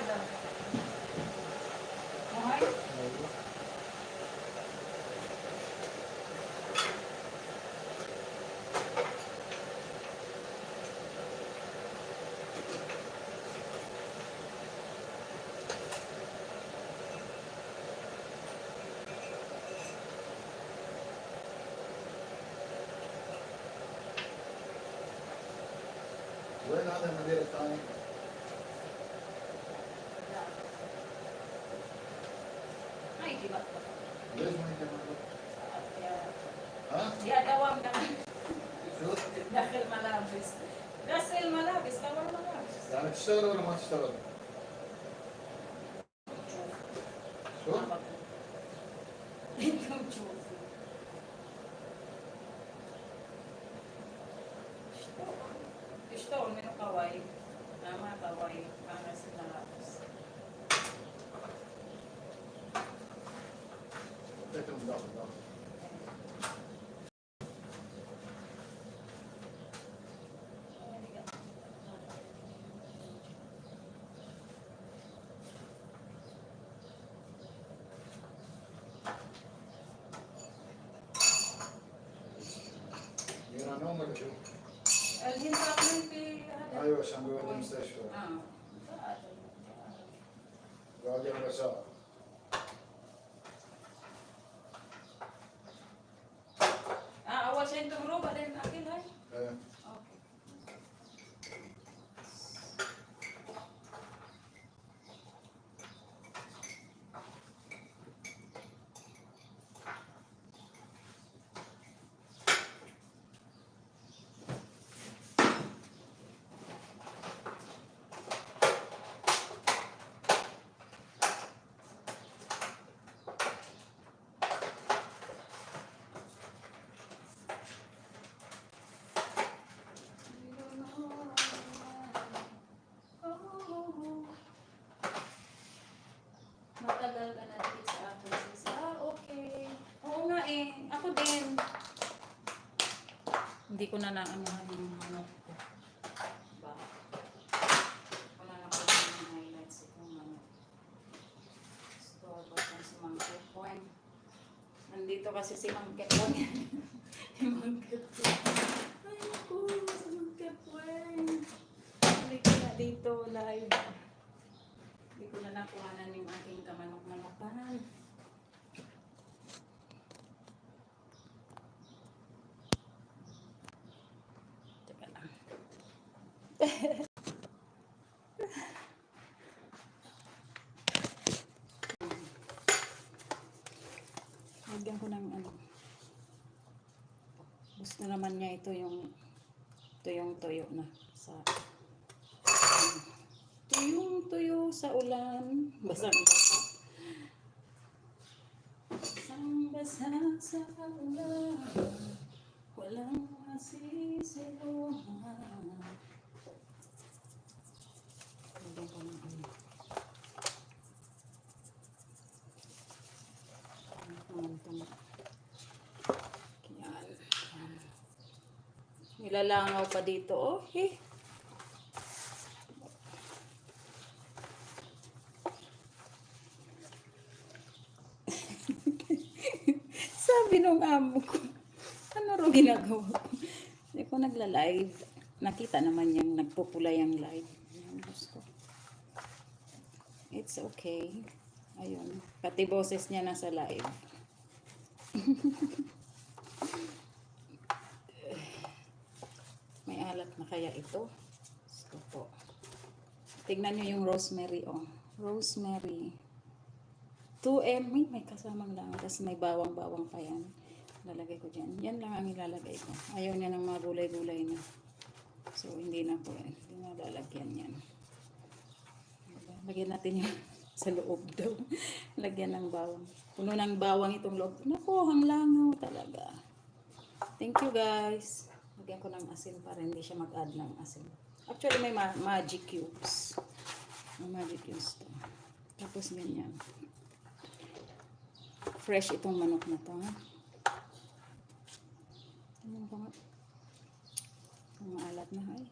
daw. Okay? We're not in the time. Ay, di ba? Where's my camera? Ha? Huh? Di adawam na. Sure. Dahil malabis. Dahil malabis, tawar malabis. يعني تشتغل ولا ما تشتغل؟ شو؟ Ikaw, Chuf. Gusto, meron kaway. Tama, kaway. Para sa malabis. Take them down. يلا نوم ولا شو؟ Alhin sa akin kay... ايوه عشان بيودي المستشفى. قاعد يوم ساعة. Awal siya yung tumuro ba din akin, ay? ايه. Okay. Matagal ka na dikit sa akin, sis. Okay. Oo nga eh. Ako din. Hindi ko na naanohan yung ano ko. Ba? Wala na ko yung highlights itong ano. Store button si Mang Kepon. Nandito kasi si Mang Kepon. Si Mang Kepon. Ay ko, si Mang Kepon. Hindi ko na dito live. Hindi ko na nakuhanan yung aking kamanok-manokan. Teka lang. Lagyan ko ng ano. Gusto naman niya ito yung tuyo na sa tuyong-tuyo sa ulan. Basang-basa. Basang-basa sa ulan. Walang masisiluhan. Lagyan ko ng ano. Yan. Nilalangaw pa dito. Oh, eh. Sabi nung amo ko, ano ro ginagawa ko? Hindi ko nagla-live. Nakita naman yung nagpupula yung live. Yan, gusto. It's okay. Ayun. Pati boses niya nasa live. May alat na kaya ito? Gusto po. Tignan nyo yung rosemary, oh. Rosemary. 2M, may kasamang lang. Tapos may bawang-bawang pa yan. Lalagay ko dyan. Yan lang ang ilalagay ko. Ayaw niya ng mga gulay-gulay na. So, hindi na po yan. Hindi na lalagyan yan. Lagyan natin yung sa loob daw. Lagyan ng bawang. Puno ng bawang itong loob. Naku, hanglangaw talaga. Thank you guys. Lagyan ko ng asin para hindi siya mag-add ng asin. Actually, may magic cubes. May magic cubes to. Tapos ganyan. Fresh itong manok na to. Ha? Ano ba nga? Ang maalat na, ay.